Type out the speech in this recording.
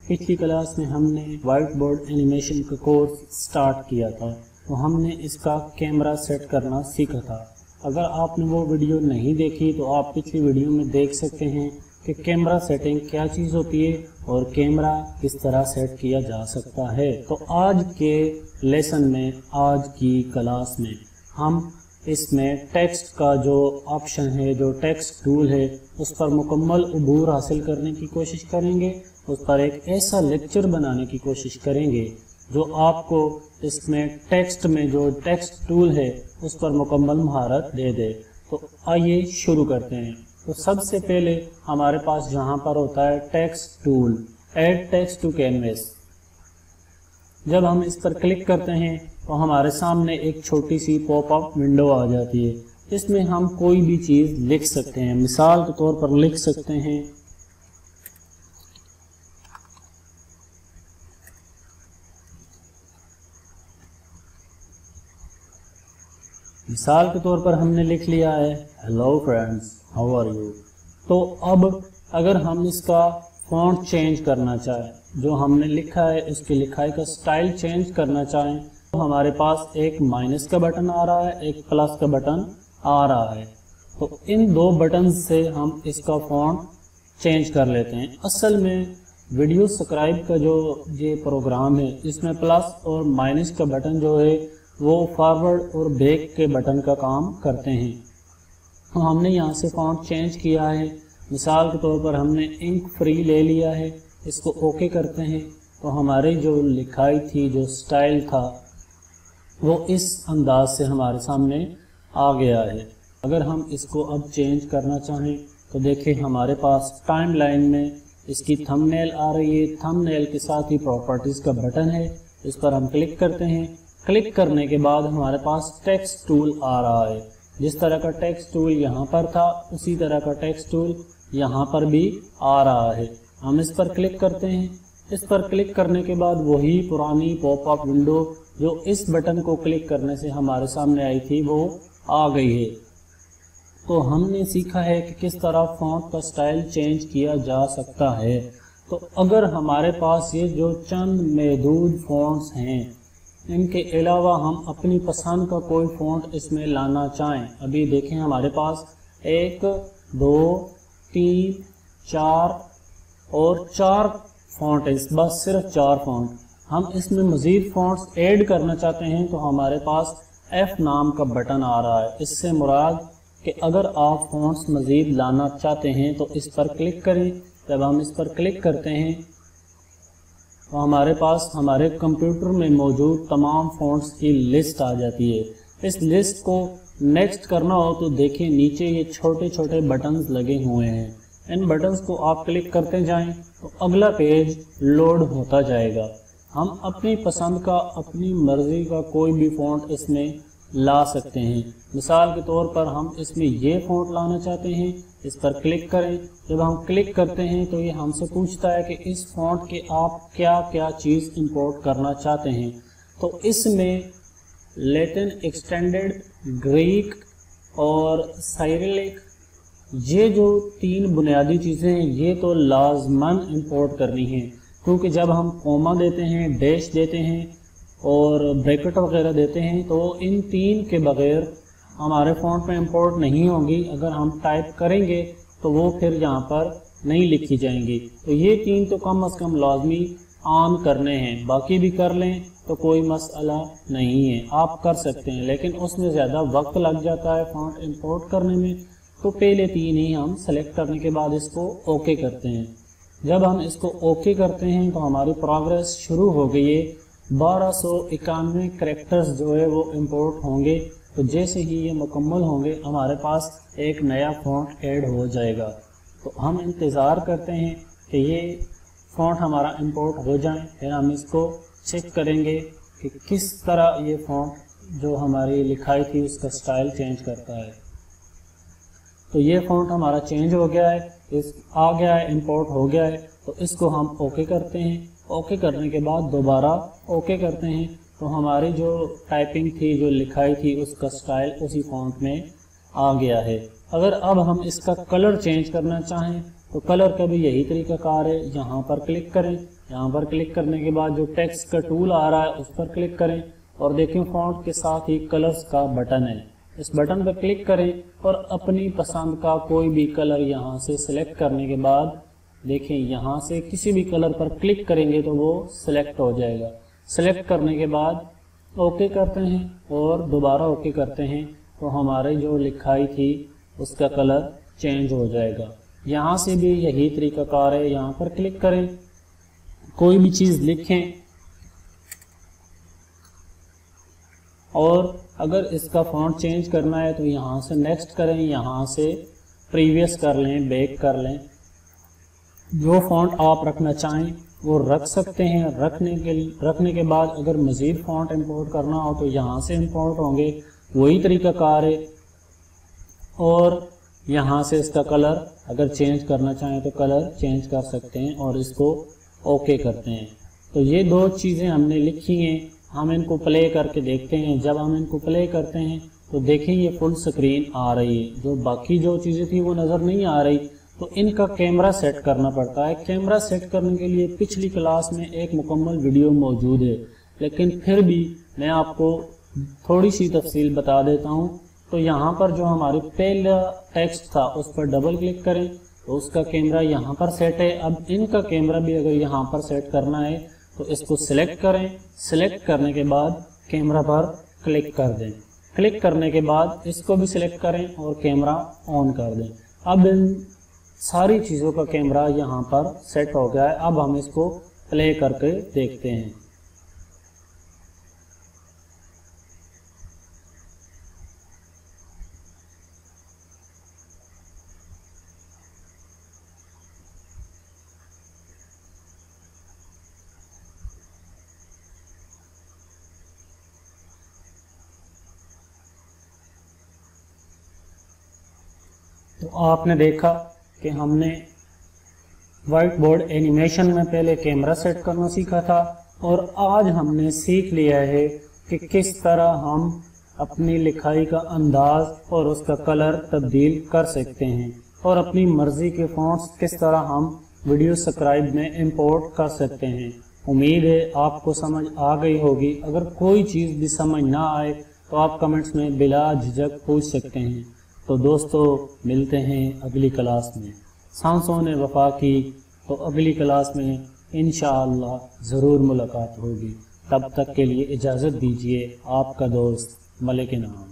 पिछली क्लास में हमने वाइट बोर्ड एनिमेशन का कोर्स स्टार्ट किया था, तो हमने इसका कैमरा सेट करना सीखा था। अगर आपने वो वीडियो नहीं देखी तो आप पिछली वीडियो में देख सकते हैं कि कैमरा सेटिंग क्या चीज़ होती है और कैमरा किस तरह सेट किया जा सकता है। तो आज के लेसन में, आज की क्लास में हम इसमें टेक्स्ट का जो ऑप्शन है, जो टेक्स्ट टूल है, उस पर मुकम्मल अबूर हासिल करने की कोशिश करेंगे। उस पर एक ऐसा लेक्चर बनाने की कोशिश करेंगे जो आपको इसमें टेक्स्ट में जो टेक्स्ट टूल है उस पर मुकम्मल महारत दे दे। तो आइए शुरू करते हैं। तो सबसे पहले हमारे पास यहाँ पर होता है text tool, add text to canvas. जब हम इस पर क्लिक करते हैं तो हमारे सामने एक छोटी सी पॉपअप विंडो आ जाती है। इसमें हम कोई भी चीज़ लिख सकते हैं। मिसाल के तौर पर लिख सकते हैं हमने लिख लिया है hello friends, how are you. तो अब अगर हम इसका फॉन्ट चेंज करना चाहें, जो हमने लिखा है उसकी लिखाई का स्टाइल चेंज करना चाहें, तो हमारे पास एक माइनस का बटन आ रहा है, एक प्लस का बटन आ रहा है। तो इन दो बटन से हम इसका फॉन्ट चेंज कर लेते हैं। असल में वीडियो सब्सक्राइब का जो ये प्रोग्राम है, इसमें प्लस और माइनस का बटन जो है वो फॉरवर्ड और बैक के बटन का काम करते हैं। तो हमने यहाँ से फॉन्ट चेंज किया है। मिसाल के तौर पर हमने इंक फ्री ले लिया है, इसको ओके करते हैं तो हमारी जो लिखाई थी, जो स्टाइल था, वो इस अंदाज से हमारे सामने आ गया है। अगर हम इसको अब चेंज करना चाहें तो देखिए हमारे पास टाइम लाइन में इसकी थंबनेल आ रही है। थंबनेल के साथ ही प्रॉपर्टीज़ का बटन है, इस पर हम क्लिक करते हैं। क्लिक करने के बाद हमारे पास टेक्स्ट टूल आ रहा है। जिस तरह का टेक्स्ट टूल यहाँ पर था उसी तरह का टेक्स्ट टूल यहाँ पर भी आ रहा है। हम इस पर क्लिक करते हैं। इस पर क्लिक करने के बाद वही पुरानी पॉपअप विंडो जो इस बटन को क्लिक करने से हमारे सामने आई थी वो आ गई है। तो हमने सीखा है कि किस तरह फॉन्ट का स्टाइल चेंज किया जा सकता है। तो अगर हमारे पास ये जो चंद महदूद फॉन्ट्स हैं, इनके अलावा हम अपनी पसंद का कोई फॉन्ट इसमें लाना चाहें, अभी देखें हमारे पास 1, 2, 3, 4 और 4 फॉन्ट है, बस सिर्फ 4 फॉन्ट। हम इसमें मज़ीद फॉन्ट्स ऐड करना चाहते हैं तो हमारे पास F नाम का बटन आ रहा है। इससे मुराद कि अगर आप फॉन्ट्स मज़ीद लाना चाहते हैं तो इस पर क्लिक करें। जब हम इस पर क्लिक करते हैं तो हमारे पास हमारे कंप्यूटर में मौजूद तमाम फॉन्ट्स की लिस्ट आ जाती है। इस लिस्ट को नेक्स्ट करना हो तो देखिए नीचे ये छोटे छोटे बटन्स लगे हुए हैं। इन बटन्स को आप क्लिक करते जाएं तो अगला पेज लोड होता जाएगा। हम अपनी पसंद का, अपनी मर्ज़ी का कोई भी फ़ॉन्ट इसमें ला सकते हैं। मिसाल के तौर पर हम इसमें ये फ़ॉन्ट लाना चाहते हैं, इस पर क्लिक करें। जब हम क्लिक करते हैं तो ये हमसे पूछता है कि इस फ़ॉन्ट के आप क्या क्या चीज़ इंपोर्ट करना चाहते हैं। तो इसमें लैटिन, एक्सटेंडेड, ग्रीक और साइरिलिक, ये जो 3 बुनियादी चीज़ें हैं ये तो लाजमन इंपोर्ट करनी है, क्योंकि जब हम कोमा देते हैं, डैश देते हैं और ब्रैकेट वगैरह देते हैं तो इन 3 के बगैर हमारे फ़ॉन्ट में इंपोर्ट नहीं होगी। अगर हम टाइप करेंगे तो वो फिर यहाँ पर नहीं लिखी जाएंगी। तो ये 3 तो कम अज़ कम लाजमी ऑन करने हैं, बाकी भी कर लें तो कोई मसला नहीं है, आप कर सकते हैं, लेकिन उसमें ज़्यादा वक्त लग जाता है फ़ॉन्ट इंपोर्ट करने में। तो पहले 3 ही हम सेलेक्ट करने के बाद इसको ओके करते हैं। जब हम इसको ओके करते हैं तो हमारी प्रोग्रेस शुरू हो गई है। 1291 करैक्टर्स जो है वो इंपोर्ट होंगे। तो जैसे ही ये मुकम्मल होंगे हमारे पास एक नया फ़ॉन्ट ऐड हो जाएगा। तो हम इंतज़ार करते हैं कि ये फ़ॉन्ट हमारा इंपोर्ट हो जाए, फिर हम इसको चेक करेंगे कि किस तरह ये फ़ॉन्ट जो हमारी लिखाई थी उसका स्टाइल चेंज करता है। तो ये फ़ॉन्ट हमारा चेंज हो गया है, इस आ गया है, इंपोर्ट हो गया है। तो इसको हम ओके करते हैं। ओके करने के बाद दोबारा ओके करते हैं तो हमारी जो टाइपिंग थी, जो लिखाई थी, उसका स्टाइल उसी फ़ॉन्ट में आ गया है। अगर अब हम इसका कलर चेंज करना चाहें तो कलर का भी यही तरीका कार है। यहाँ पर क्लिक करें, यहाँ पर क्लिक करने के बाद जो टेक्स्ट का टूल आ रहा है उस पर क्लिक करें और देखें फॉन्ट के साथ ही कलर्स का बटन है। इस बटन पर क्लिक करें और अपनी पसंद का कोई भी कलर यहाँ से सिलेक्ट करने के बाद देखें यहाँ से किसी भी कलर पर क्लिक करेंगे तो वो सिलेक्ट हो जाएगा। सिलेक्ट करने के बाद ओके करते हैं और दोबारा ओके करते हैं तो हमारी जो लिखाई थी उसका कलर चेंज हो जाएगा। यहाँ से भी यही तरीका कार है। यहाँ पर क्लिक करें, कोई भी चीज़ लिखें और अगर इसका फॉन्ट चेंज करना है तो यहाँ से नेक्स्ट करें, यहाँ से प्रीवियस कर लें, बैक कर लें। जो फॉन्ट आप रखना चाहें वो रख सकते हैं। रखने के बाद अगर मज़ीद फॉन्ट इंपोर्ट करना हो तो यहाँ से इंपोर्ट होंगे, वही तरीका कार है। और यहाँ से इसका कलर अगर चेंज करना चाहें तो कलर चेंज कर सकते हैं और इसको ओके करते हैं। तो ये दो चीज़ें हमने लिखी हैं, हम इनको प्ले करके देखते हैं। जब हम इनको प्ले करते हैं तो देखें ये फुल स्क्रीन आ रही है, जो बाकी जो चीज़ें थी वो नज़र नहीं आ रही। तो इनका कैमरा सेट करना पड़ता है। कैमरा सेट करने के लिए पिछली क्लास में एक मुकम्मल वीडियो मौजूद है, लेकिन फिर भी मैं आपको थोड़ी सी तफसील बता देता हूँ। तो यहाँ पर जो हमारी पहला टेक्स्ट था उस पर डबल क्लिक करें तो उसका कैमरा यहाँ पर सेट है। अब इनका कैमरा भी अगर यहाँ पर सेट करना है तो इसको सिलेक्ट करें। सिलेक्ट करने के बाद कैमरा पर क्लिक कर दें। क्लिक करने के बाद इसको भी सिलेक्ट करें और कैमरा ऑन कर दें। अब इन सारी चीज़ों का कैमरा यहाँ पर सेट हो गया है। अब हम इसको प्ले करके देखते हैं। तो आपने देखा कि हमने वाइट बोर्ड एनिमेशन में पहले कैमरा सेट करना सीखा था और आज हमने सीख लिया है कि किस तरह हम अपनी लिखाई का अंदाज और उसका कलर तब्दील कर सकते हैं और अपनी मर्ज़ी के फॉन्ट्स किस तरह हम वीडियो सब्सक्राइब में इंपोर्ट कर सकते हैं। उम्मीद है आपको समझ आ गई होगी। अगर कोई चीज़ भी समझ ना आए तो आप कमेंट्स में बिला झिझक पूछ सकते हैं। तो दोस्तों मिलते हैं अगली क्लास में। सांसों ने वफा की, तो अगली क्लास में इंशाअल्लाह ज़रूर मुलाकात होगी। तब तक के लिए इजाज़त दीजिए। आपका दोस्त मलिक नाम।